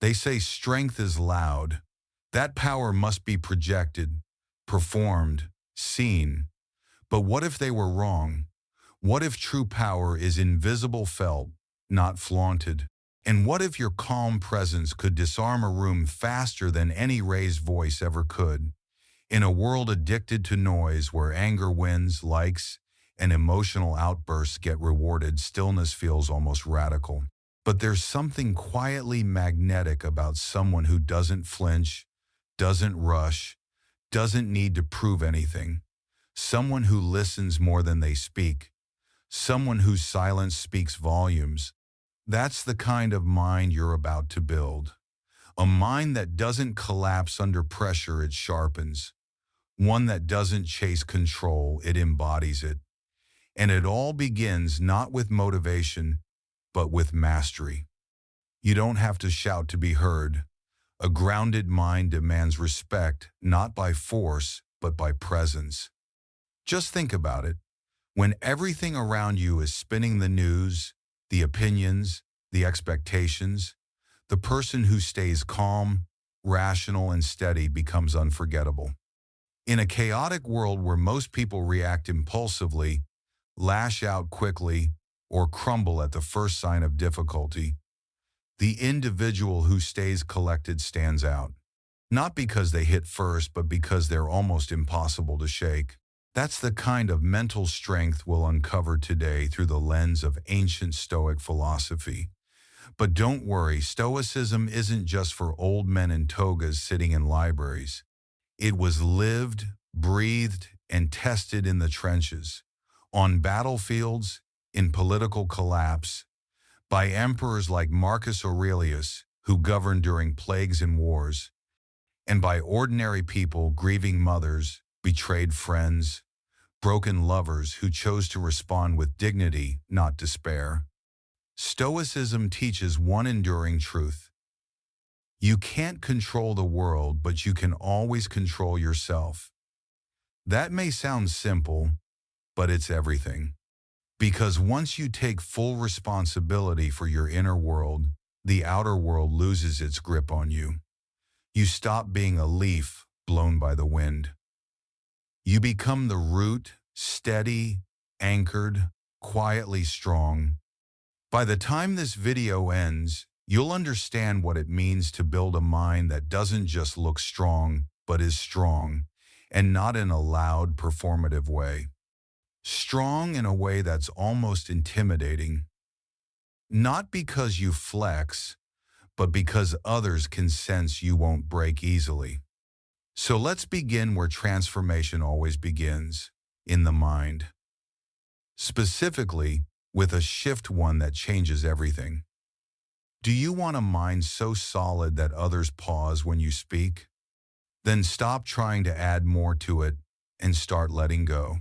They say strength is loud. That power must be projected, performed, seen. But what if they were wrong? What if true power is invisible, felt, not flaunted? And what if your calm presence could disarm a room faster than any raised voice ever could? In a world addicted to noise where anger wins, likes, and emotional outbursts get rewarded, stillness feels almost radical. But there's something quietly magnetic about someone who doesn't flinch, doesn't rush, doesn't need to prove anything. Someone who listens more than they speak. Someone whose silence speaks volumes. That's the kind of mind you're about to build. A mind that doesn't collapse under pressure, it sharpens. One that doesn't chase control, it embodies it. And it all begins not with motivation, but with mastery. You don't have to shout to be heard. A grounded mind demands respect, not by force, but by presence. Just think about it. When everything around you is spinning the news, the opinions, the expectations, the person who stays calm, rational, and steady becomes unforgettable. In a chaotic world where most people react impulsively, lash out quickly, or crumble at the first sign of difficulty, the individual who stays collected stands out. Not because they hit first, but because they're almost impossible to shake. That's the kind of mental strength we'll uncover today through the lens of ancient Stoic philosophy. But don't worry, Stoicism isn't just for old men in togas sitting in libraries. It was lived, breathed, and tested in the trenches, on battlefields, in political collapse, by emperors like Marcus Aurelius, who governed during plagues and wars, and by ordinary people grieving mothers, betrayed friends, broken lovers who chose to respond with dignity, not despair. Stoicism teaches one enduring truth. You can't control the world, but you can always control yourself. That may sound simple, but it's everything. Because once you take full responsibility for your inner world, the outer world loses its grip on you. You stop being a leaf blown by the wind. You become the root, steady, anchored, quietly strong. By the time this video ends, you'll understand what it means to build a mind that doesn't just look strong, but is strong, and not in a loud, performative way. Strong in a way that's almost intimidating. Not because you flex, but because others can sense you won't break easily. So let's begin where transformation always begins, in the mind. Specifically, with a shift, one that changes everything. Do you want a mind so solid that others pause when you speak? Then stop trying to add more to it and start letting go.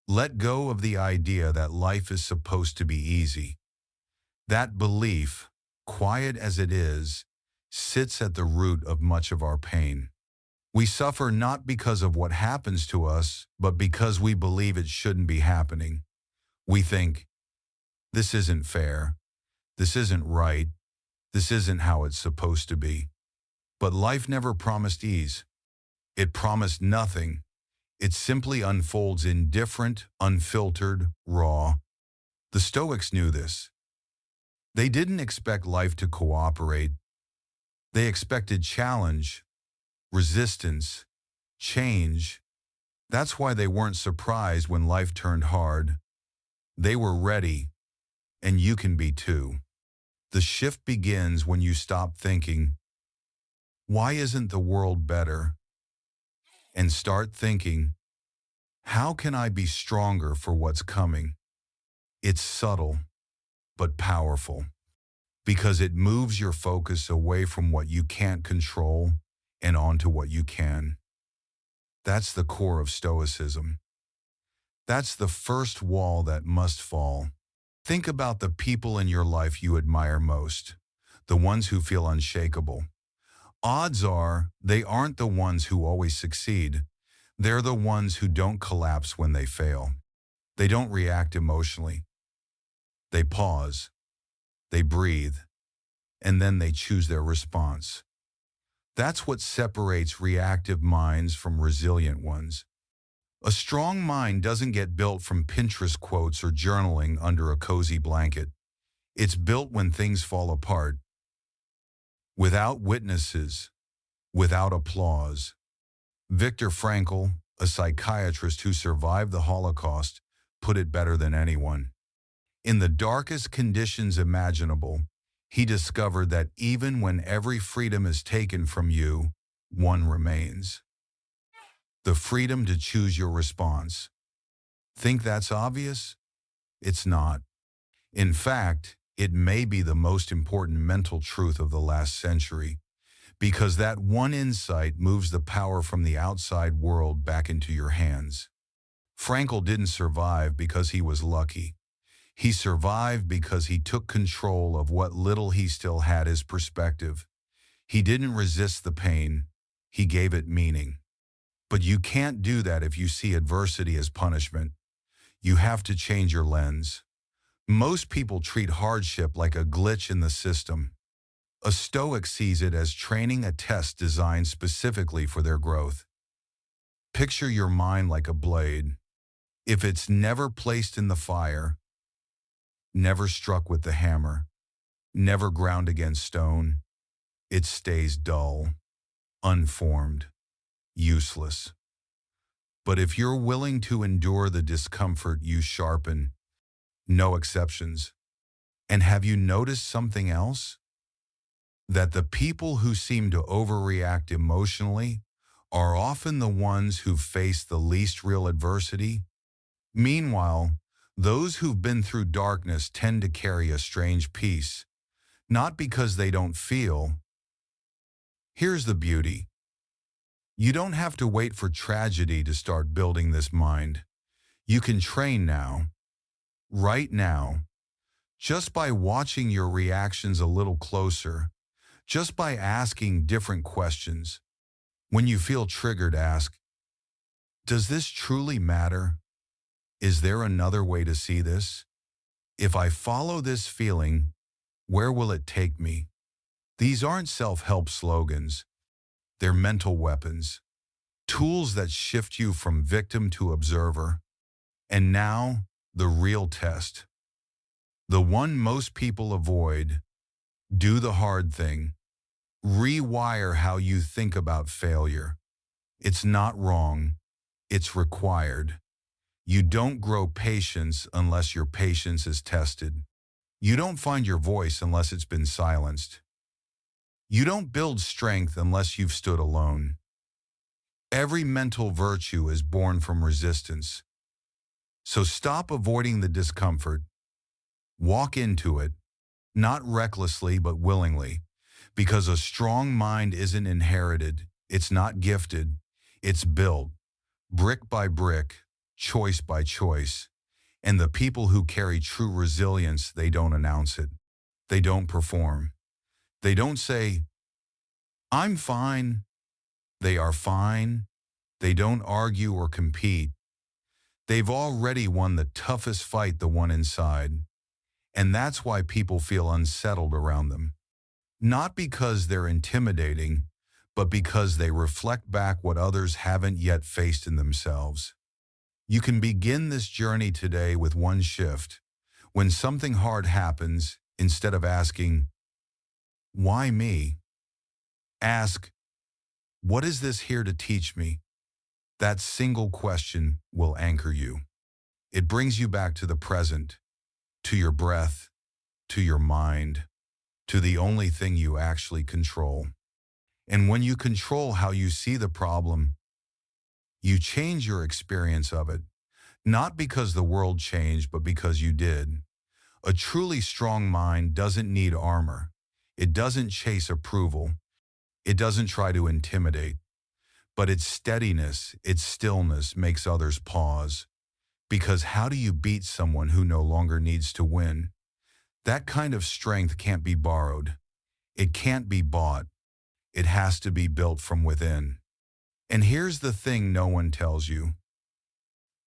Let go of the idea that life is supposed to be easy. That belief, quiet as it is, sits at the root of much of our pain. We suffer not because of what happens to us, but because we believe it shouldn't be happening. We think, this isn't fair, this isn't right, this isn't how it's supposed to be. But life never promised ease. It promised nothing. It simply unfolds indifferent, unfiltered, raw. The Stoics knew this. They didn't expect life to cooperate. They expected challenge, resistance, change. That's why they weren't surprised when life turned hard. They were ready, and you can be too. The shift begins when you stop thinking, why isn't the world better? And start thinking, how can I be stronger for what's coming? It's subtle, but powerful, because it moves your focus away from what you can't control and onto what you can. That's the core of Stoicism. That's the first wall that must fall. Think about the people in your life you admire most, the ones who feel unshakable. Odds are they aren't the ones who always succeed. They're the ones who don't collapse when they fail. They don't react emotionally. They pause. They breathe. and then they choose their response. That's what separates reactive minds from resilient ones. A strong mind doesn't get built from Pinterest quotes or journaling under a cozy blanket. It's built when things fall apart, without witnesses, without applause. Viktor Frankl, a psychiatrist who survived the Holocaust, put it better than anyone. In the darkest conditions imaginable, he discovered that even when every freedom is taken from you, one remains. The freedom to choose your response. Think that's obvious? It's not. In fact, it may be the most important mental truth of the last century, because that one insight moves the power from the outside world back into your hands. Frankl didn't survive because he was lucky. He survived because he took control of what little he still had as perspective. He didn't resist the pain, he gave it meaning. But you can't do that if you see adversity as punishment. You have to change your lens. Most people treat hardship like a glitch in the system. A Stoic sees it as training a test designed specifically for their growth. Picture your mind like a blade. If it's never placed in the fire, never struck with the hammer, never ground against stone, it stays dull, unformed, useless. But if you're willing to endure the discomfort, you sharpen. No exceptions. And have you noticed something else? That the people who seem to overreact emotionally are often the ones who face the least real adversity. Meanwhile, those who've been through darkness tend to carry a strange peace, not because they don't feel. Here's the beauty. You don't have to wait for tragedy to start building this mind. You can train now, right now, just by watching your reactions a little closer, just by asking different questions. When you feel triggered, ask, does this truly matter? Is there another way to see this? If I follow this feeling, where will it take me? These aren't self-help slogans. They're mental weapons, tools that shift you from victim to observer. And now, the real test. The one most people avoid. Do the hard thing. Rewire how you think about failure. It's not wrong. It's required. You don't grow patience unless your patience is tested. You don't find your voice unless it's been silenced. You don't build strength unless you've stood alone. Every mental virtue is born from resistance. So stop avoiding the discomfort. Walk into it, not recklessly but willingly, because a strong mind isn't inherited, it's not gifted, it's built, brick by brick, choice by choice. And the people who carry true resilience, they don't announce it. They don't perform. They don't say, I'm fine. They are fine. They don't argue or compete. They've already won the toughest fight, the one inside. And that's why people feel unsettled around them. Not because they're intimidating, but because they reflect back what others haven't yet faced in themselves. You can begin this journey today with one shift. When something hard happens, instead of asking, why me? Ask, what is this here to teach me? That single question will anchor you. It brings you back to the present, to your breath, to your mind, to the only thing you actually control. And when you control how you see the problem, you change your experience of it, not because the world changed, but because you did. A truly strong mind doesn't need armor. It doesn't chase approval. It doesn't try to intimidate. But its steadiness, its stillness makes others pause. Because how do you beat someone who no longer needs to win? That kind of strength can't be borrowed. It can't be bought. It has to be built from within. And here's the thing no one tells you.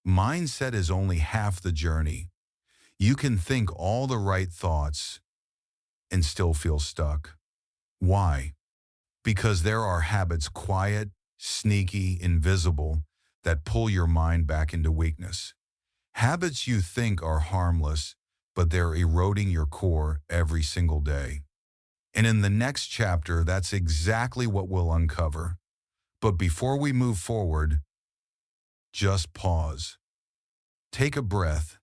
Mindset is only half the journey. You can think all the right thoughts and still feel stuck. Why? Because there are habits quiet, sneaky, invisible that pull your mind back into weakness. Habits you think are harmless, but they're eroding your core every single day. And in the next chapter, that's exactly what we'll uncover. But before we move forward, just pause. Take a breath,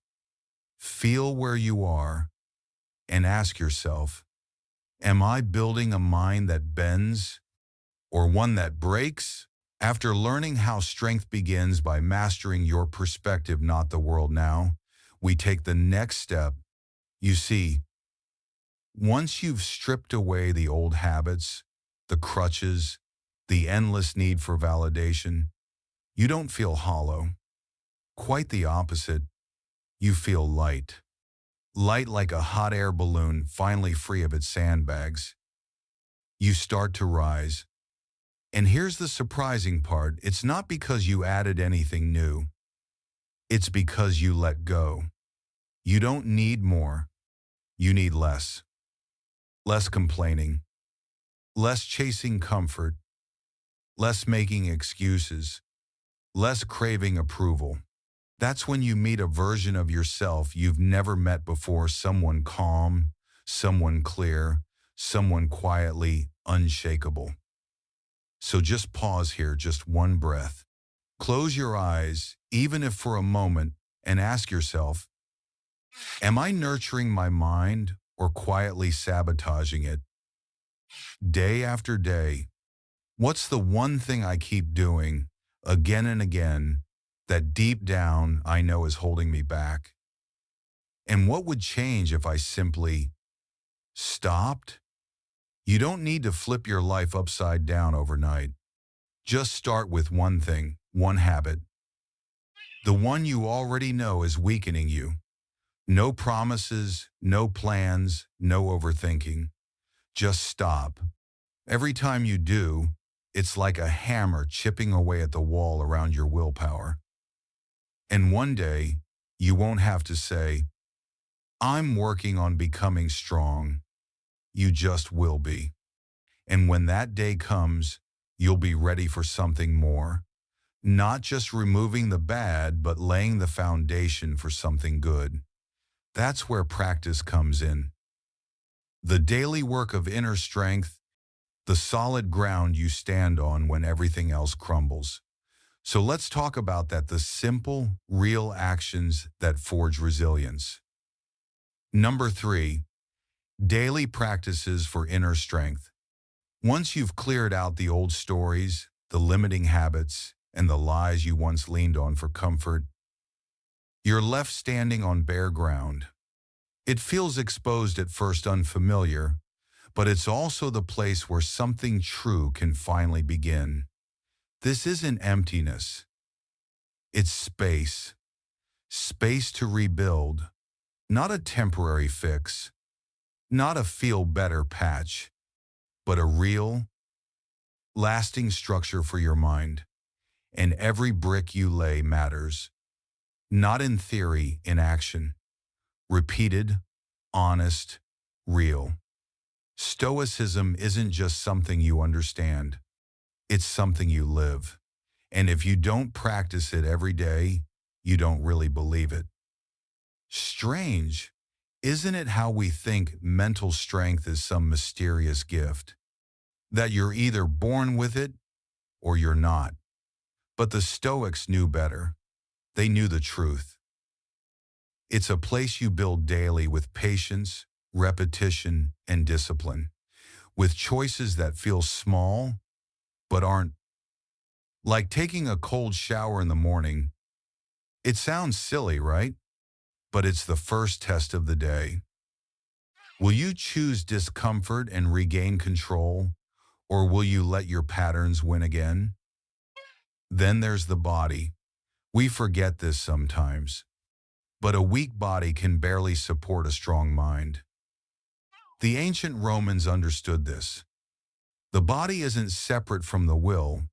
feel where you are, and ask yourself, am I building a mind that bends or one that breaks? After learning how strength begins by mastering your perspective, not the world now, we take the next step. You see, once you've stripped away the old habits, the crutches, the endless need for validation, you don't feel hollow. Quite the opposite. You feel light. Light like a hot air balloon finally free of its sandbags. You start to rise. And here's the surprising part. It's not because you added anything new. It's because you let go. You don't need more. You need less. Less complaining. Less chasing comfort. Less making excuses. Less craving approval. That's when you meet a version of yourself you've never met before, someone calm, someone clear, someone quietly unshakable. So just pause here, just one breath. Close your eyes, even if for a moment, and ask yourself, am I nurturing my mind or quietly sabotaging it? Day after day, what's the one thing I keep doing again and again that deep down I know is holding me back? And what would change if I simply stopped? You don't need to flip your life upside down overnight. Just start with one thing, one habit. The one you already know is weakening you. No promises, no plans, no overthinking. Just stop. Every time you do, it's like a hammer chipping away at the wall around your willpower. And one day, you won't have to say, I'm working on becoming strong. You just will be. And when that day comes, you'll be ready for something more. Not just removing the bad, but laying the foundation for something good. That's where practice comes in. The daily work of inner strength, the solid ground you stand on when everything else crumbles. So let's talk about that, the simple, real actions that forge resilience. Number 3, daily practices for inner strength. Once you've cleared out the old stories, the limiting habits, and the lies you once leaned on for comfort, you're left standing on bare ground. It feels exposed at first, unfamiliar, but it's also the place where something true can finally begin. This isn't emptiness. It's space. Space to rebuild. Not a temporary fix. Not a feel-better patch, but a real, lasting structure for your mind. And every brick you lay matters. Not in theory, in action. Repeated, honest, real. Stoicism isn't just something you understand. It's something you live. And if you don't practice it every day, you don't really believe it. Strange, isn't it, how we think mental strength is some mysterious gift? That you're either born with it or you're not. But the Stoics knew better. They knew the truth. It's a place you build daily with patience, repetition, and discipline. With choices that feel small, but aren't. Like taking a cold shower in the morning. It sounds silly, right? But it's the first test of the day. Will you choose discomfort and regain control, or will you let your patterns win again? Then there's the body. We forget this sometimes, but a weak body can barely support a strong mind. The ancient Romans understood this. The body isn't separate from the will.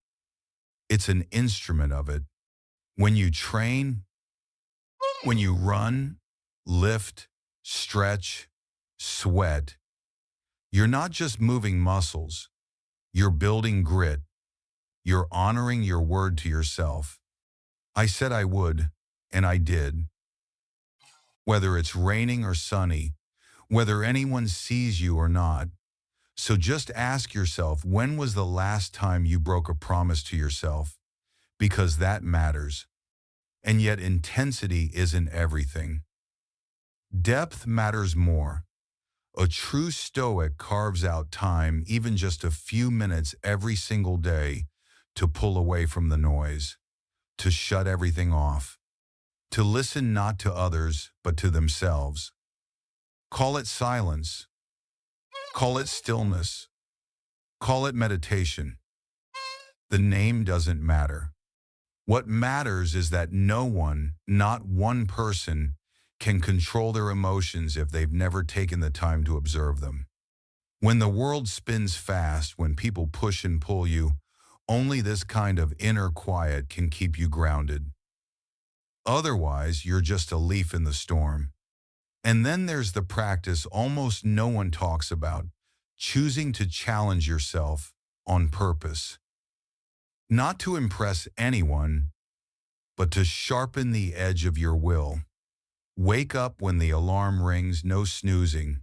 It's an instrument of it. When you train, when you run, lift, stretch, sweat, You're not just moving muscles, you're building grit. You're honoring your word to yourself. I said I would, and I did. Whether it's raining or sunny, whether anyone sees you or not. So just ask yourself, when was the last time you broke a promise to yourself? Because that matters. And yet intensity isn't everything. Depth matters more. A true Stoic carves out time, even just a few minutes every single day, to pull away from the noise, to shut everything off, to listen not to others, but to themselves. Call it silence. Call it stillness. Call it meditation. The name doesn't matter. What matters is that no one, not one person, can control their emotions if they've never taken the time to observe them. When the world spins fast, when people push and pull you, only this kind of inner quiet can keep you grounded. Otherwise, you're just a leaf in the storm. And then there's the practice almost no one talks about, choosing to challenge yourself on purpose. Not to impress anyone, but to sharpen the edge of your will. Wake up when the alarm rings, no snoozing.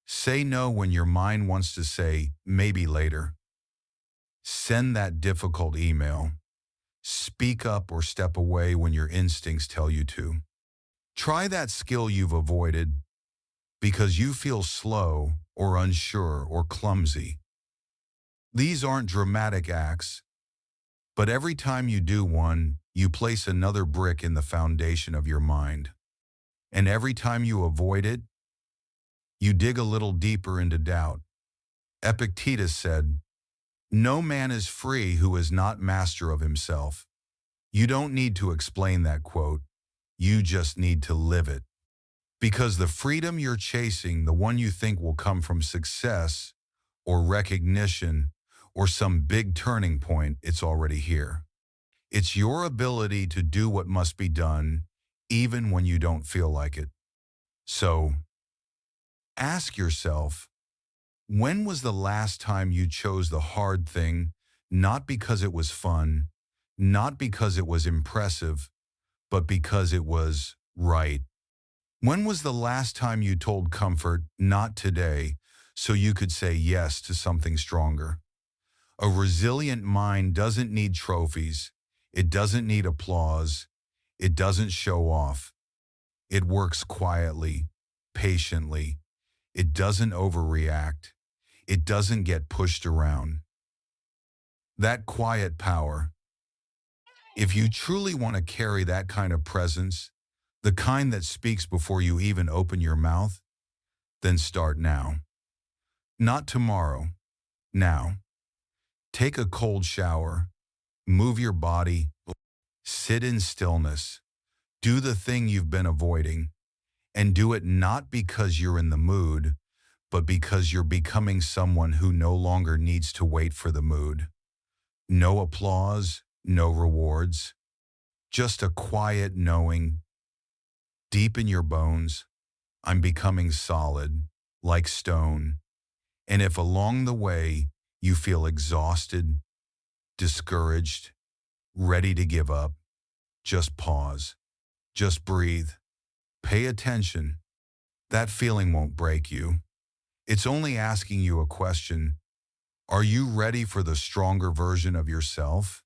Say no when your mind wants to say, maybe later. Send that difficult email. Speak up or step away when your instincts tell you to. Try that skill you've avoided because you feel slow or unsure or clumsy. These aren't dramatic acts, but every time you do one, you place another brick in the foundation of your mind. And every time you avoid it, you dig a little deeper into doubt. Epictetus said, "No man is free who is not master of himself." You don't need to explain that quote. You just need to live it. Because the freedom you're chasing, the one you think will come from success or recognition or some big turning point, it's already here. It's your ability to do what must be done, even when you don't feel like it. So, ask yourself, when was the last time you chose the hard thing, not because it was fun, not because it was impressive, but because it was right? When was the last time you told comfort, not today, so you could say yes to something stronger? A resilient mind doesn't need trophies. It doesn't need applause. It doesn't show off. It works quietly, patiently. It doesn't overreact. It doesn't get pushed around. That quiet power, if you truly want to carry that kind of presence, the kind that speaks before you even open your mouth, then start now. Not tomorrow, now. Take a cold shower, move your body, sit in stillness, do the thing you've been avoiding, and do it not because you're in the mood, but because you're becoming someone who no longer needs to wait for the mood. No applause, no rewards, just a quiet knowing, deep in your bones, I'm becoming solid, like stone. And if along the way you feel exhausted, discouraged, ready to give up, just pause, just breathe, pay attention. That feeling won't break you. It's only asking you a question. Are you ready for the stronger version of yourself?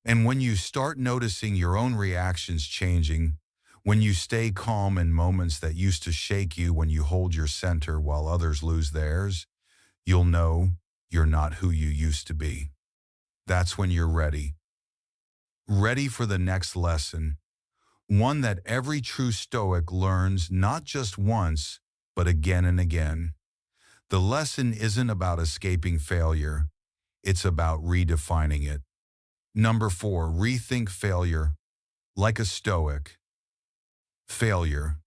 And when you start noticing your own reactions changing, when you stay calm in moments that used to shake you, when you hold your center while others lose theirs, you'll know you're not who you used to be. That's when you're ready. Ready for the next lesson, one that every true Stoic learns not just once, but again and again. The lesson isn't about escaping failure. It's about redefining it. Number 4, rethink failure like a Stoic. Failure.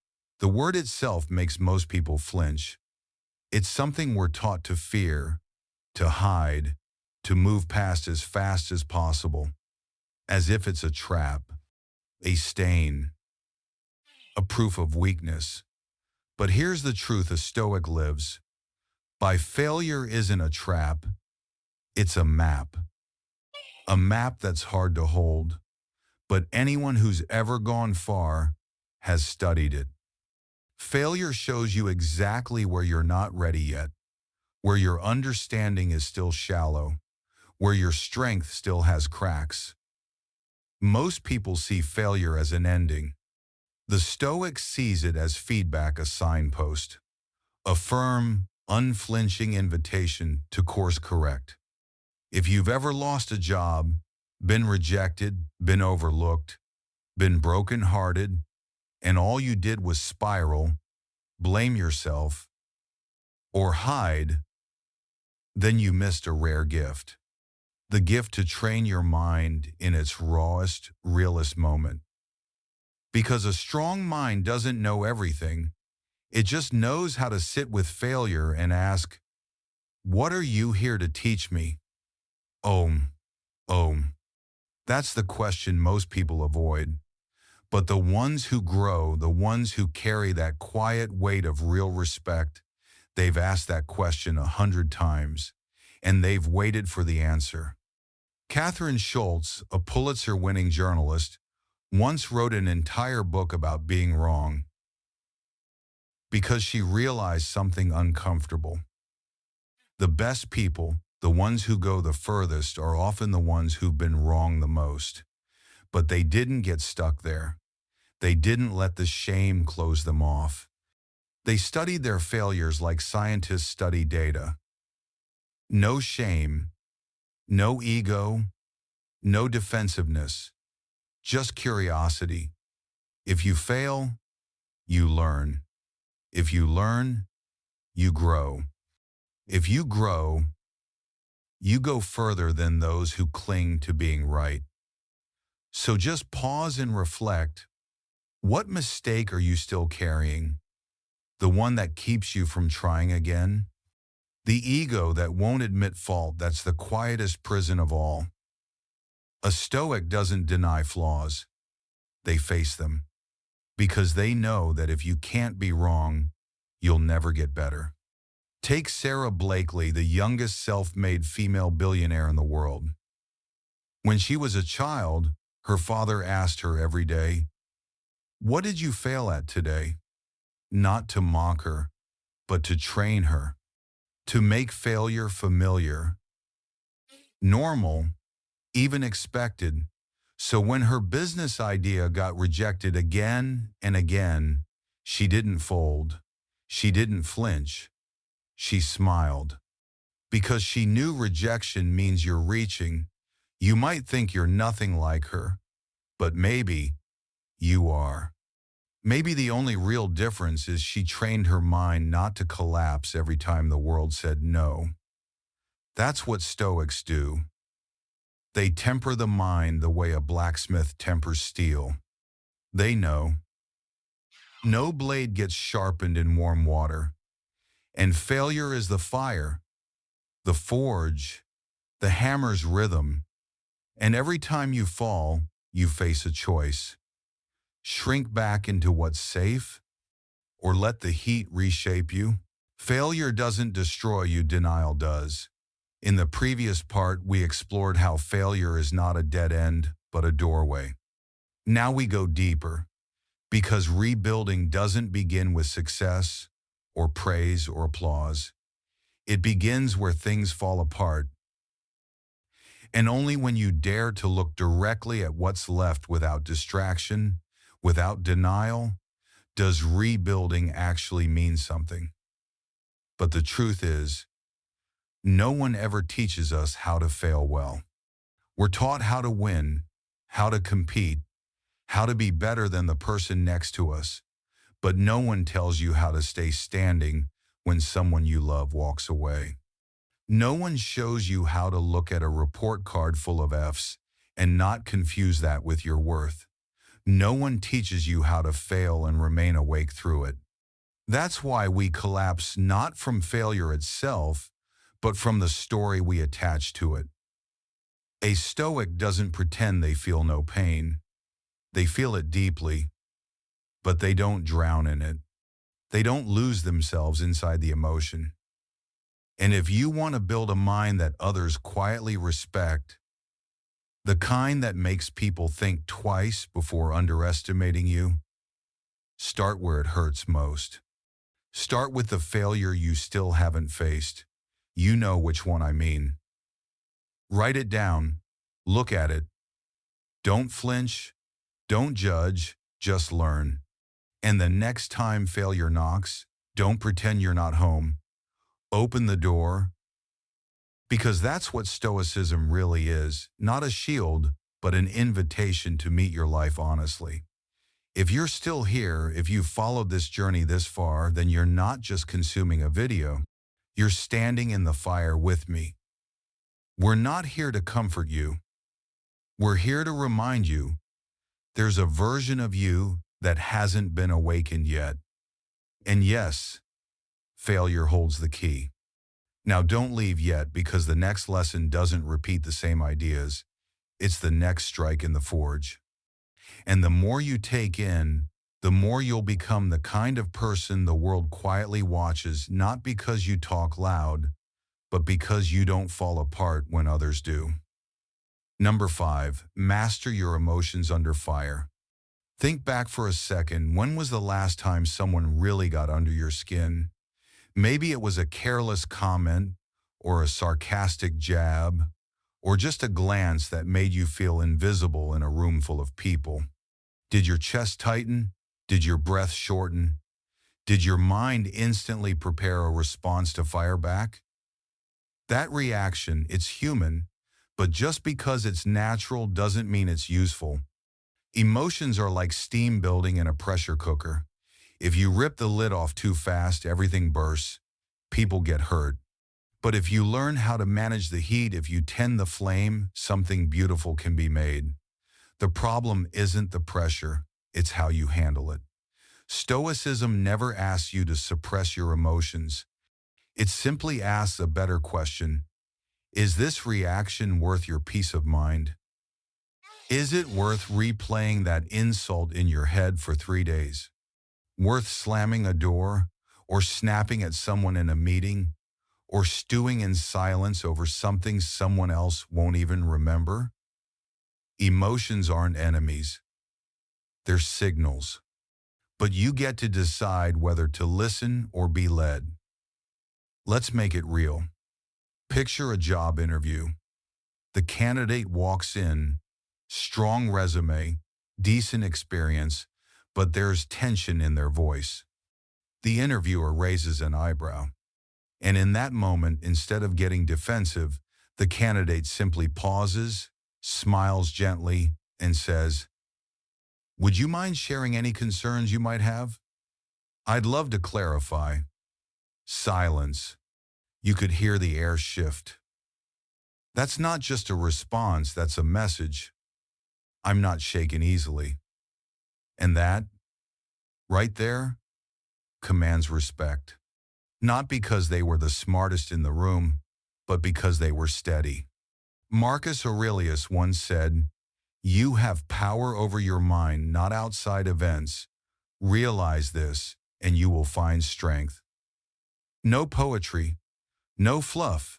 The word itself makes most people flinch. It's something we're taught to fear, to hide, to move past as fast as possible, as if it's a trap, a stain, a proof of weakness. But here's the truth a Stoic lives. By failure isn't a trap, it's a map. A map that's hard to hold, but anyone who's ever gone far has studied it. Failure shows you exactly where you're not ready yet, where your understanding is still shallow, where your strength still has cracks. Most people see failure as an ending. The Stoic sees it as feedback, a signpost, a firm, unflinching invitation to course correct. If you've ever lost a job, been rejected, been overlooked, been brokenhearted, and all you did was spiral, blame yourself, or hide, then you missed a rare gift. The gift to train your mind in its rawest, realest moment. Because a strong mind doesn't know everything, it just knows how to sit with failure and ask, what are you here to teach me? Om, Om. That's the question most people avoid. But the ones who grow, the ones who carry that quiet weight of real respect, they've asked that question 100 times, and they've waited for the answer. Catherine Schultz, a Pulitzer-winning journalist, once wrote an entire book about being wrong because she realized something uncomfortable. The best people, the ones who go the furthest, are often the ones who've been wrong the most. But they didn't get stuck there. They didn't let the shame close them off. They studied their failures like scientists study data. No shame, no ego, no defensiveness, just curiosity. If you fail, you learn. If you learn, you grow. If you grow, you go further than those who cling to being right. So just pause and reflect. What mistake are you still carrying? The one that keeps you from trying again? The ego that won't admit fault, that's the quietest prison of all. A Stoic doesn't deny flaws. They face them. Because they know that if you can't be wrong, you'll never get better. Take Sarah Blakely, the youngest self-made female billionaire in the world. When she was a child, her father asked her every day, "What did you fail at today?" Not to mock her, but to train her, to make failure familiar, normal, even expected. So when her business idea got rejected again and again, she didn't fold. She didn't flinch. She smiled. Because she knew rejection means you're reaching. You might think you're nothing like her, but maybe you are. Maybe the only real difference is she trained her mind not to collapse every time the world said no. That's what Stoics do. They temper the mind the way a blacksmith tempers steel. They know no blade gets sharpened in warm water, and failure is the fire, the forge, the hammer's rhythm, and every time you fall, you face a choice. Shrink back into what's safe, or let the heat reshape you. Failure doesn't destroy you, denial does. In the previous part, we explored how failure is not a dead end, but a doorway. Now we go deeper, because rebuilding doesn't begin with success, or praise, or applause. It begins where things fall apart. And only when you dare to look directly at what's left without distraction, without denial, does rebuilding actually mean something. But the truth is, no one ever teaches us how to fail well. We're taught how to win, how to compete, how to be better than the person next to us, but no one tells you how to stay standing when someone you love walks away. No one shows you how to look at a report card full of F's and not confuse that with your worth. No one teaches you how to fail and remain awake through it. That's why we collapse not from failure itself, but from the story we attach to it. A Stoic doesn't pretend they feel no pain. They feel it deeply, but they don't drown in it. They don't lose themselves inside the emotion. And if you want to build a mind that others quietly respect, the kind that makes people think twice before underestimating you, start where it hurts most. Start with the failure you still haven't faced. You know which one I mean. Write it down. Look at it. Don't flinch. Don't judge. Just learn. And the next time failure knocks, don't pretend you're not home. Open the door. Because that's what Stoicism really is. Not a shield, but an invitation to meet your life honestly. If you're still here, if you've followed this journey this far, then you're not just consuming a video. You're standing in the fire with me. We're not here to comfort you. We're here to remind you there's a version of you that hasn't been awakened yet. And yes, failure holds the key. Now don't leave yet, because the next lesson doesn't repeat the same ideas. It's the next strike in the forge. And the more you take in, the more you'll become the kind of person the world quietly watches, not because you talk loud, but because you don't fall apart when others do. Number 5, master your emotions under fire. Think back for a second. When was the last time someone really got under your skin? Maybe it was a careless comment, or a sarcastic jab, or just a glance that made you feel invisible in a room full of people. Did your chest tighten? Did your breath shorten? Did your mind instantly prepare a response to fire back? That reaction, it's human, but just because it's natural doesn't mean it's useful. Emotions are like steam building in a pressure cooker. If you rip the lid off too fast, everything bursts. People get hurt. But if you learn how to manage the heat, if you tend the flame, something beautiful can be made. The problem isn't the pressure, it's how you handle it. Stoicism never asks you to suppress your emotions. It simply asks a better question. Is this reaction worth your peace of mind? Is it worth replaying that insult in your head for 3 days? Worth slamming a door, or snapping at someone in a meeting, or stewing in silence over something someone else won't even remember? Emotions aren't enemies. They're signals. But you get to decide whether to listen or be led. Let's make it real. Picture a job interview. The candidate walks in, strong resume, decent experience, but there's tension in their voice. The interviewer raises an eyebrow. And in that moment, instead of getting defensive, the candidate simply pauses, smiles gently, and says, "Would you mind sharing any concerns you might have?" "I'd love to clarify." Silence. You could hear the air shift. That's not just a response, that's a message. I'm not shaken easily. And that, right there, commands respect. Not because they were the smartest in the room, but because they were steady. Marcus Aurelius once said, "You have power over your mind, not outside events. Realize this, and you will find strength." No poetry, no fluff,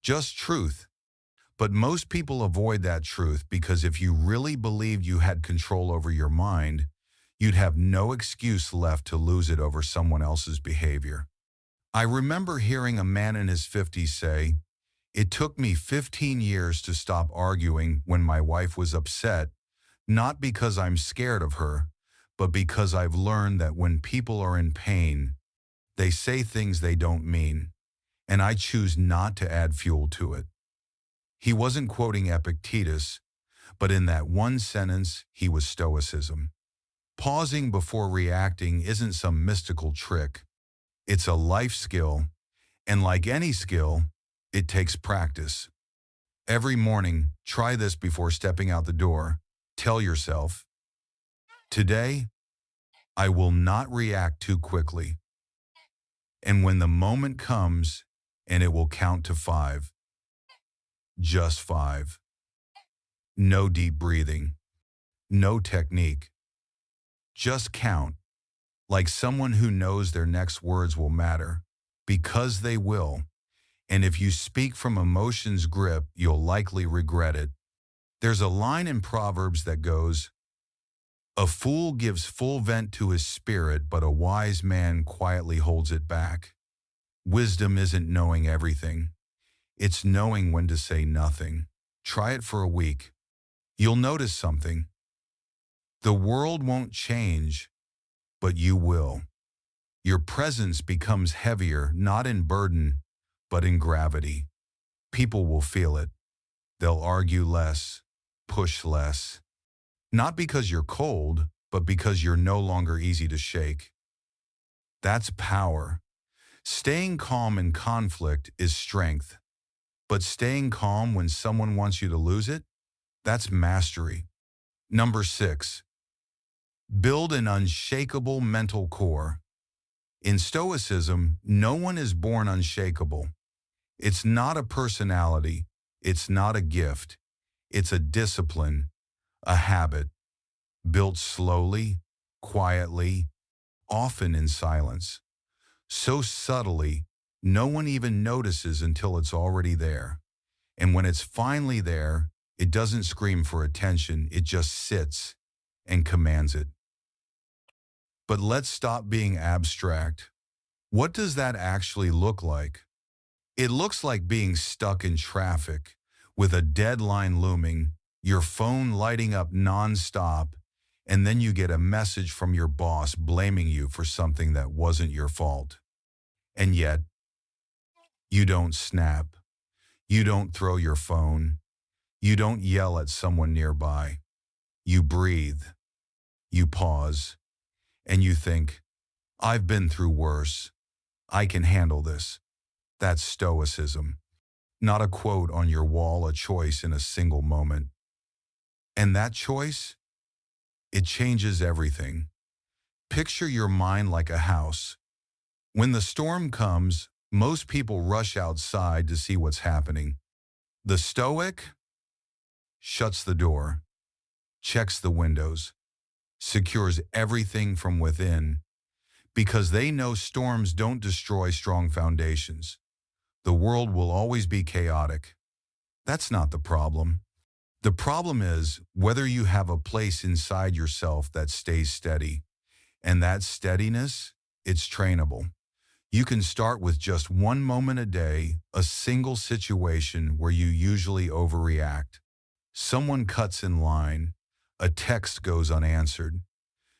just truth. But most people avoid that truth because if you really believed you had control over your mind, you'd have no excuse left to lose it over someone else's behavior. I remember hearing a man in his 50s say, "It took me 15 years to stop arguing when my wife was upset, not because I'm scared of her, but because I've learned that when people are in pain, they say things they don't mean, and I choose not to add fuel to it." He wasn't quoting Epictetus, but in that one sentence, he was Stoicism. Pausing before reacting isn't some mystical trick. It's a life skill, and like any skill, it takes practice. Every morning, try this before stepping out the door. Tell yourself, "Today, I will not react too quickly." And when the moment comes, and it will count to 5. Just 5. No deep breathing. No technique. Just count, like someone who knows their next words will matter, because they will. And if you speak from emotion's grip, you'll likely regret it. There's a line in Proverbs that goes, "A fool gives full vent to his spirit, but a wise man quietly holds it back." Wisdom isn't knowing everything. It's knowing when to say nothing. Try it for a week. You'll notice something. The world won't change, but you will. Your presence becomes heavier, not in burden, but in gravity. People will feel it. They'll argue less, push less. Not because you're cold, but because you're no longer easy to shake. That's power. Staying calm in conflict is strength. But staying calm when someone wants you to lose it, that's mastery. Number 6, build an unshakable mental core. In Stoicism, no one is born unshakable. It's not a personality. It's not a gift. It's a discipline, a habit, built slowly, quietly, often in silence. So subtly, no one even notices until it's already there. And when it's finally there, it doesn't scream for attention, it just sits and commands it. But let's stop being abstract. What does that actually look like? It looks like being stuck in traffic, with a deadline looming, your phone lighting up nonstop, and then you get a message from your boss blaming you for something that wasn't your fault. And yet, you don't snap. You don't throw your phone. You don't yell at someone nearby. You breathe. You pause. And you think, I've been through worse. I can handle this. That's Stoicism. Not a quote on your wall, a choice in a single moment. And that choice? It changes everything. Picture your mind like a house. When the storm comes, most people rush outside to see what's happening. The Stoic shuts the door, checks the windows, secures everything from within, because they know storms don't destroy strong foundations. The world will always be chaotic. That's not the problem. The problem is whether you have a place inside yourself that stays steady. And that steadiness, it's trainable. You can start with just one moment a day, a single situation where you usually overreact. Someone cuts in line, a text goes unanswered.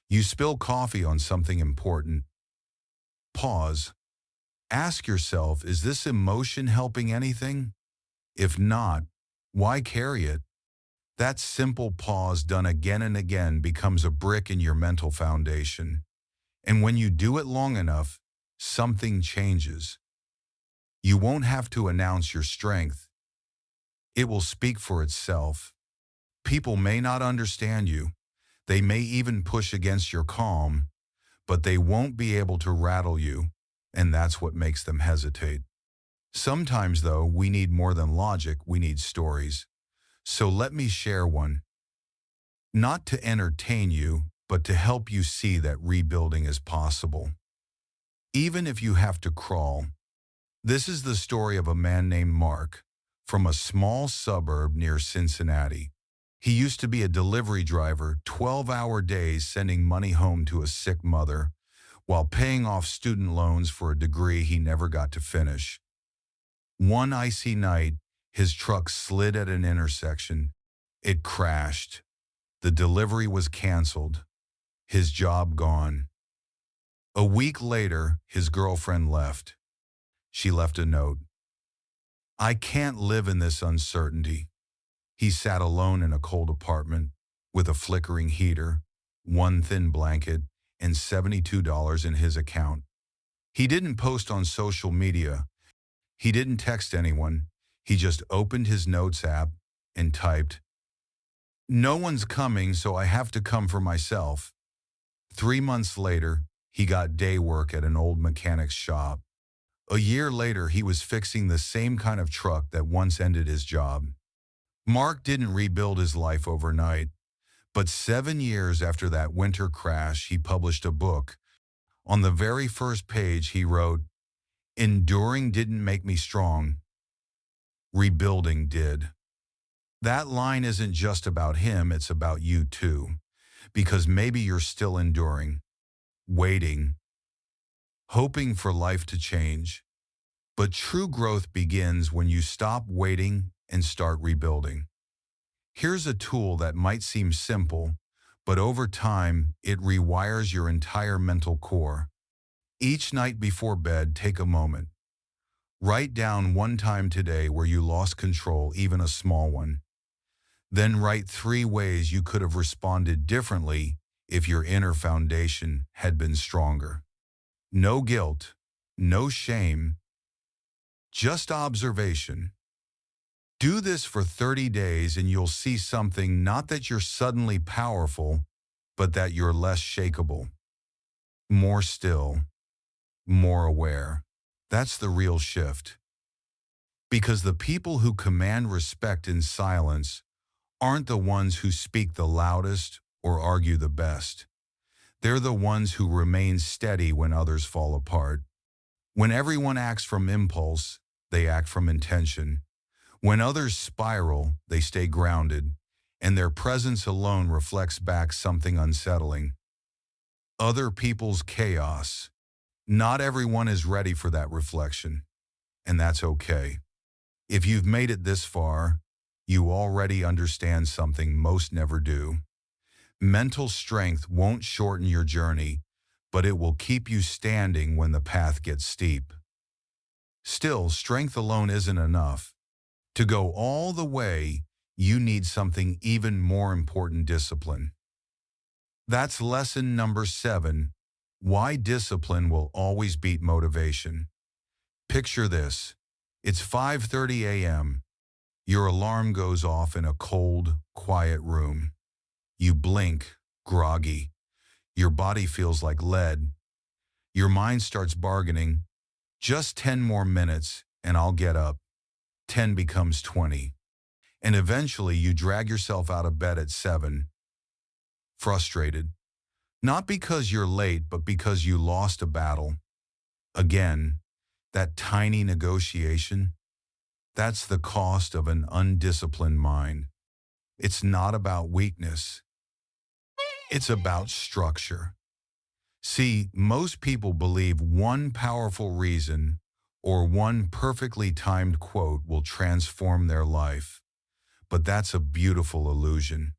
You spill coffee on something important. Pause. Ask yourself, is this emotion helping anything? If not, why carry it? That simple pause done again and again becomes a brick in your mental foundation. And when you do it long enough, something changes. You won't have to announce your strength. It will speak for itself. People may not understand you. They may even push against your calm, but they won't be able to rattle you, and that's what makes them hesitate. Sometimes, though, we need more than logic, we need stories. So let me share one. Not to entertain you, but to help you see that rebuilding is possible. Even if you have to crawl. This is the story of a man named Mark, from a small suburb near Cincinnati. He used to be a delivery driver, 12-hour days sending money home to a sick mother, while paying off student loans for a degree he never got to finish. One icy night, his truck slid at an intersection. It crashed. The delivery was canceled. His job gone. A week later, his girlfriend left. She left a note. "I can't live in this uncertainty." He sat alone in a cold apartment with a flickering heater, one thin blanket, and $72 in his account. He didn't post on social media. He didn't text anyone. He just opened his notes app and typed, "No one's coming, so I have to come for myself." 3 months later, he got day work at an old mechanic's shop. A year later, he was fixing the same kind of truck that once ended his job. Mark didn't rebuild his life overnight, but 7 years after that winter crash, he published a book. On the very first page, he wrote, "Enduring didn't make me strong, rebuilding did. That line isn't just about him, it's about you too. Because maybe you're still enduring, waiting, hoping for life to change. But true growth begins when you stop waiting and start rebuilding. Here's a tool that might seem simple, but over time, it rewires your entire mental core. Each night before bed, take a moment. Write down one time today where you lost control, even a small one. Then write 3 ways you could have responded differently if your inner foundation had been stronger. No guilt, no shame, just observation. Do this for 30 days and you'll see something, not that you're suddenly powerful, but that you're less shakeable, more still, more aware. That's the real shift. Because the people who command respect in silence aren't the ones who speak the loudest or argue the best. They're the ones who remain steady when others fall apart. When everyone acts from impulse, they act from intention. When others spiral, they stay grounded, and their presence alone reflects back something unsettling. Other people's chaos. Not everyone is ready for that reflection, and that's okay. If you've made it this far, you already understand something most never do. Mental strength won't shorten your journey, but it will keep you standing when the path gets steep. Still, strength alone isn't enough. To go all the way, you need something even more important: discipline. That's lesson number 7, why discipline will always beat motivation. Picture this. It's 5:30 a.m. Your alarm goes off in a cold, quiet room. You blink, groggy. Your body feels like lead. Your mind starts bargaining. Just 10 more minutes and I'll get up. 10 becomes 20. And eventually you drag yourself out of bed at 7. Frustrated. Not because you're late, but because you lost a battle. Again, that tiny negotiation. That's the cost of an undisciplined mind. It's not about weakness. It's about structure. See, most people believe one powerful reason or one perfectly timed quote will transform their life. But that's a beautiful illusion,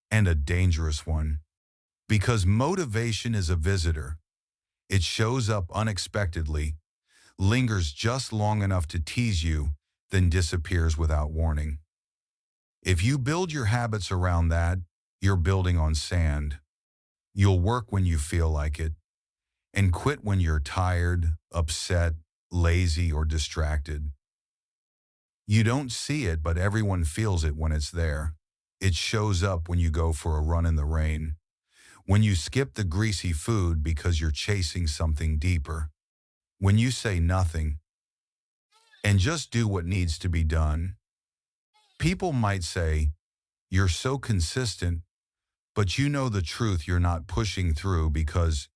and a dangerous one. Because motivation is a visitor. It shows up unexpectedly, lingers just long enough to tease you, then disappears without warning. If you build your habits around that, you're building on sand. You'll work when you feel like it, and quit when you're tired, upset, lazy, or distracted. You don't see it, but everyone feels it when it's there. It shows up when you go for a run in the rain, when you skip the greasy food because you're chasing something deeper, when you say nothing and just do what needs to be done. People might say, "You're so consistent," but you know the truth: you're not pushing through because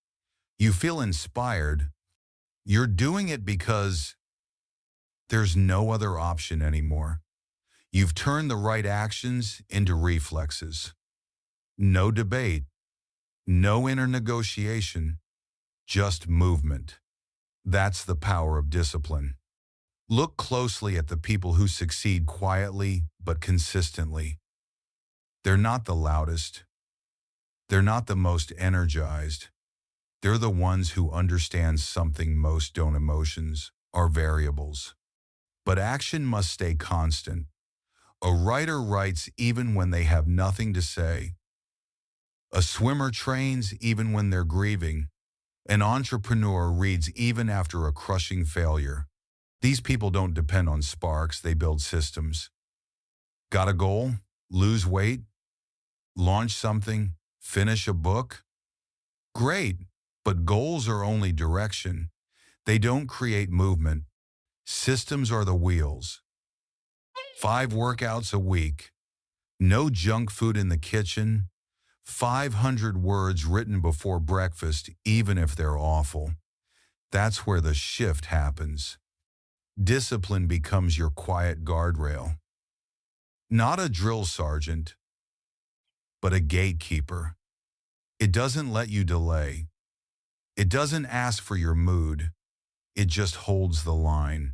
you feel inspired. You're doing it because there's no other option anymore. You've turned the right actions into reflexes. No debate, no inner negotiation, just movement. That's the power of discipline. Look closely at the people who succeed quietly but consistently. They're not the loudest. They're not the most energized. They're the ones who understand something most don't: emotions are variables. But action must stay constant. A writer writes even when they have nothing to say. A swimmer trains even when they're grieving. An entrepreneur reads even after a crushing failure. These people don't depend on sparks, they build systems. Got a goal? Lose weight? Launch something? Finish a book? Great, but goals are only direction. They don't create movement. Systems are the wheels. 5 workouts a week. No junk food in the kitchen. 500 words written before breakfast, even if they're awful. That's where the shift happens. Discipline becomes your quiet guardrail. Not a drill sergeant, but a gatekeeper. It doesn't let you delay. It doesn't ask for your mood. It just holds the line.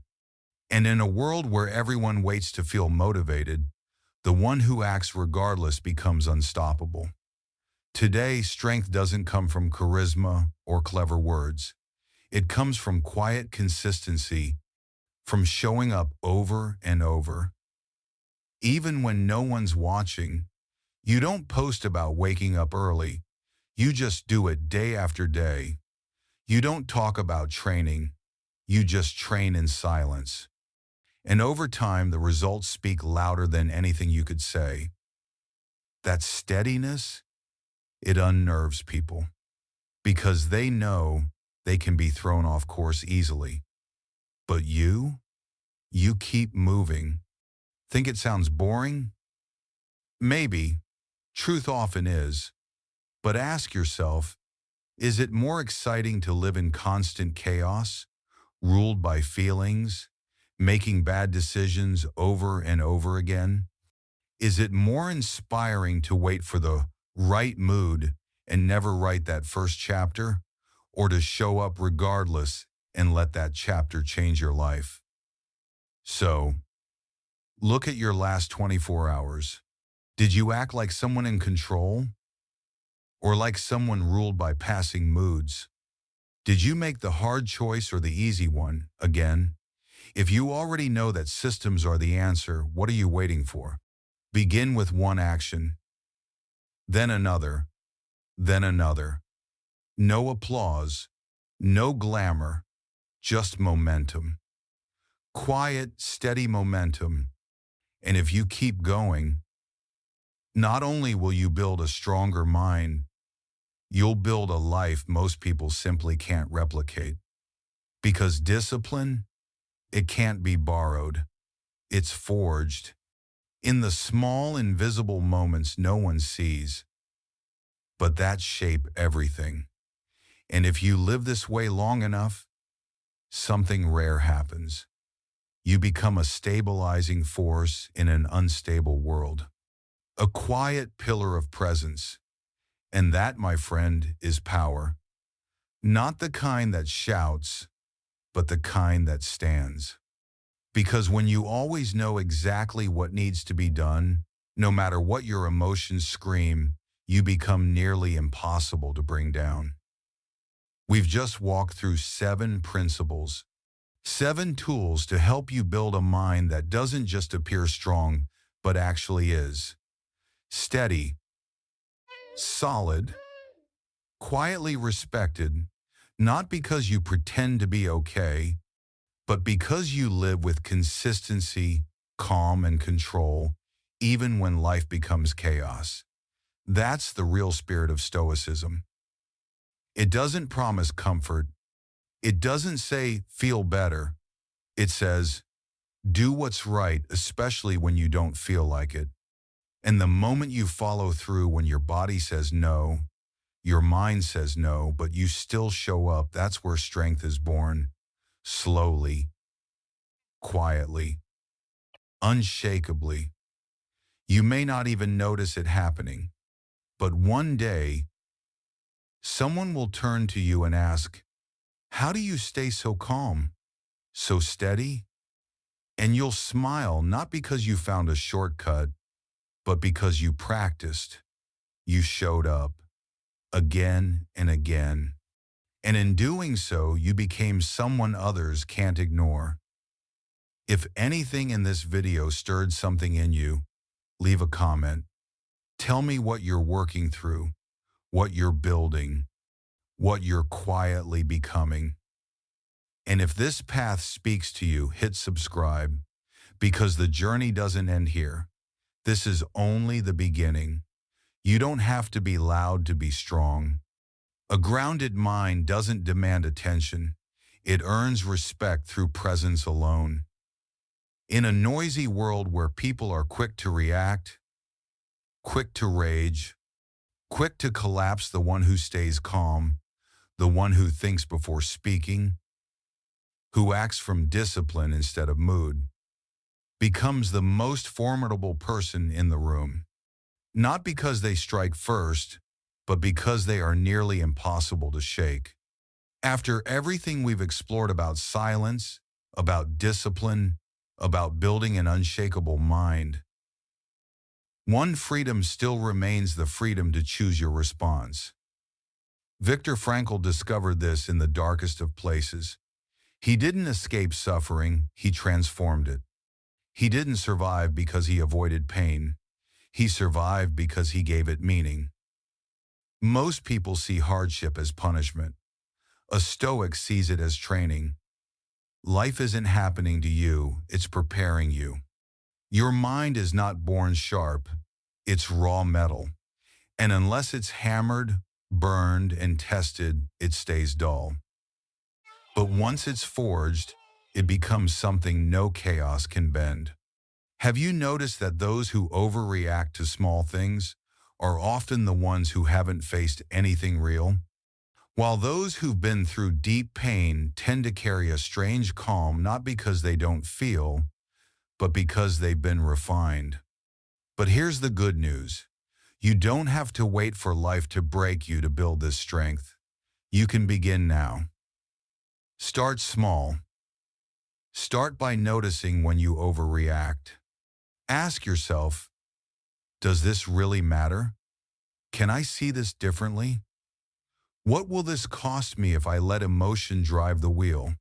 And in a world where everyone waits to feel motivated, the one who acts regardless becomes unstoppable. Today, strength doesn't come from charisma or clever words. It comes from quiet consistency, from showing up over and over. Even when no one's watching, you don't post about waking up early. You just do it day after day. You don't talk about training. You just train in silence. And over time, the results speak louder than anything you could say. That steadiness, it unnerves people because they know they can be thrown off course easily. But you keep moving. Think it sounds boring? Maybe. Truth often is. But ask yourself, is it more exciting to live in constant chaos, ruled by feelings, making bad decisions over and over again? Is it more inspiring to wait for the right mood and never write that first chapter, or to show up regardless and let that chapter change your life? So, look at your last 24 hours. Did you act like someone in control? Or like someone ruled by passing moods? Did you make the hard choice or the easy one again? If you already know that systems are the answer, what are you waiting for? Begin with one action, then another, then another. No applause, no glamour, just momentum. Quiet, steady momentum. And if you keep going, not only will you build a stronger mind, you'll build a life most people simply can't replicate. Because discipline, it can't be borrowed. It's forged in the small, invisible moments no one sees, but that shape everything. And if you live this way long enough, something rare happens. You become a stabilizing force in an unstable world. A quiet pillar of presence. And that, my friend, is power. Not the kind that shouts, but the kind that stands. Because when you always know exactly what needs to be done, no matter what your emotions scream, you become nearly impossible to bring down. We've just walked through 7 principles, 7 tools to help you build a mind that doesn't just appear strong, but actually is. Steady, solid, quietly respected, not because you pretend to be okay, but because you live with consistency, calm, and control, even when life becomes chaos. That's the real spirit of Stoicism. It doesn't promise comfort. It doesn't say, feel better. It says, do what's right, especially when you don't feel like it. And the moment you follow through when your body says no, your mind says no, but you still show up, that's where strength is born. Slowly, quietly, unshakably. You may not even notice it happening, but one day, someone will turn to you and ask, how do you stay so calm, so steady? And you'll smile not because you found a shortcut, but because you practiced, you showed up again and again. And in doing so, you became someone others can't ignore. If anything in this video stirred something in you, leave a comment. Tell me what you're working through, what you're building, what you're quietly becoming. And if this path speaks to you, hit subscribe, because the journey doesn't end here. This is only the beginning. You don't have to be loud to be strong. A grounded mind doesn't demand attention. It earns respect through presence alone. In a noisy world where people are quick to react, quick to rage, quick to collapse, the one who stays calm, the one who thinks before speaking, who acts from discipline instead of mood, becomes the most formidable person in the room. Not because they strike first, but because they are nearly impossible to shake. After everything we've explored about silence, about discipline, about building an unshakable mind, one freedom still remains: the freedom to choose your response. Viktor Frankl discovered this in the darkest of places. He didn't escape suffering, he transformed it. He didn't survive because he avoided pain. He survived because he gave it meaning. Most people see hardship as punishment. A Stoic sees it as training. Life isn't happening to you, it's preparing you. Your mind is not born sharp, it's raw metal. And unless it's hammered, burned, and tested, it stays dull. But once it's forged, it becomes something no chaos can bend. Have you noticed that those who overreact to small things are often the ones who haven't faced anything real? While those who've been through deep pain tend to carry a strange calm, not because they don't feel, but because they've been refined. But here's the good news. You don't have to wait for life to break you to build this strength. You can begin now. Start small. Start by noticing when you overreact. Ask yourself, does this really matter? Can I see this differently? What will this cost me if I let emotion drive the wheel?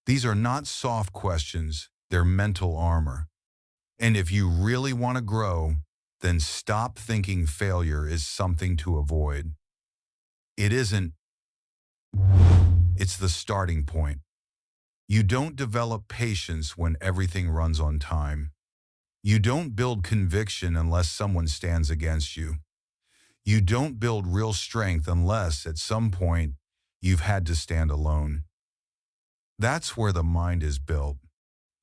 These are not soft questions, they're mental armor. And if you really want to grow, then stop thinking failure is something to avoid. It isn't. It's the starting point. You don't develop patience when everything runs on time. You don't build conviction unless someone stands against you. You don't build real strength unless, at some point, you've had to stand alone. That's where the mind is built.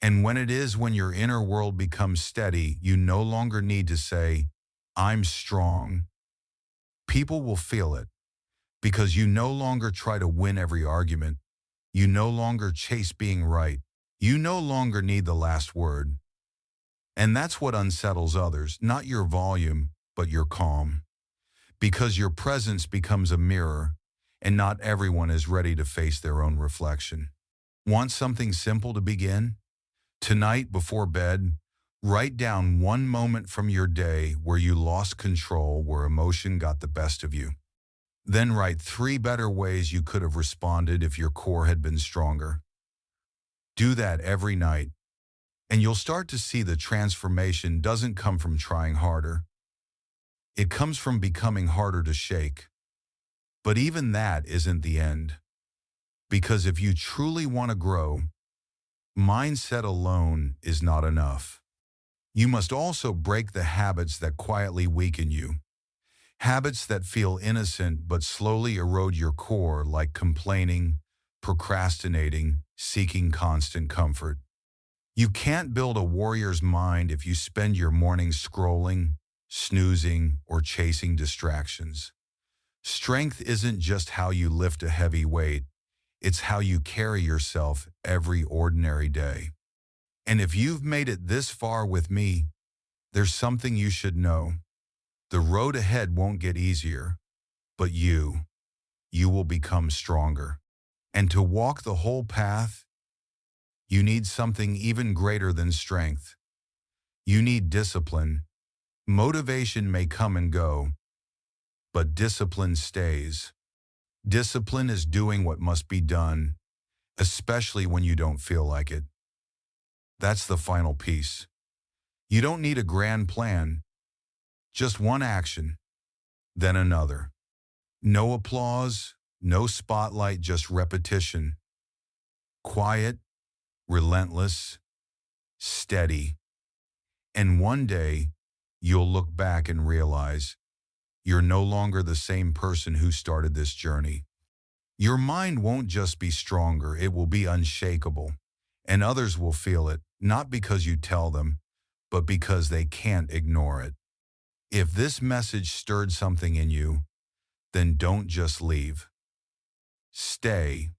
And when your inner world becomes steady, you no longer need to say, I'm strong. People will feel it, because you no longer try to win every argument. You no longer chase being right. You no longer need the last word. And that's what unsettles others, not your volume, but your calm. Because your presence becomes a mirror, and not everyone is ready to face their own reflection. Want something simple to begin? Tonight, before bed, write down one moment from your day where you lost control, where emotion got the best of you. Then write 3 better ways you could have responded if your core had been stronger. Do that every night, and you'll start to see the transformation doesn't come from trying harder. It comes from becoming harder to shake. But even that isn't the end. Because if you truly want to grow, mindset alone is not enough. You must also break the habits that quietly weaken you. Habits that feel innocent but slowly erode your core, like complaining, procrastinating, seeking constant comfort. You can't build a warrior's mind if you spend your mornings scrolling, snoozing, or chasing distractions. Strength isn't just how you lift a heavy weight, it's how you carry yourself every ordinary day. And if you've made it this far with me, there's something you should know. The road ahead won't get easier, but you will become stronger. And to walk the whole path, you need something even greater than strength. You need discipline. Motivation may come and go, but discipline stays. Discipline is doing what must be done, especially when you don't feel like it. That's the final piece. You don't need a grand plan, just one action, then another. No applause, no spotlight, just repetition. Quiet, relentless, steady. And one day, you'll look back and realize you're no longer the same person who started this journey. Your mind won't just be stronger, it will be unshakable. And others will feel it, not because you tell them, but because they can't ignore it. If this message stirred something in you, then don't just leave. Stay.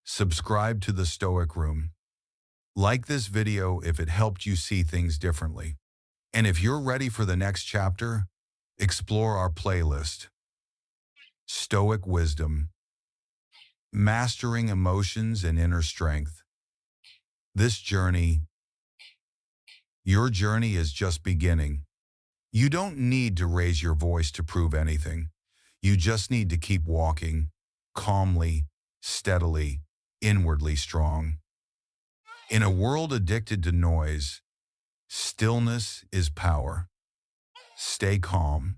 Subscribe to the Stoic Room. Like this video if it helped you see things differently. And if you're ready for the next chapter, explore our playlist. Stoic Wisdom. Mastering Emotions and Inner Strength. This journey, your journey is just beginning. You don't need to raise your voice to prove anything. You just need to keep walking, calmly, steadily, inwardly strong. In a world addicted to noise, stillness is power. Stay calm,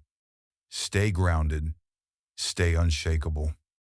stay grounded, stay unshakable.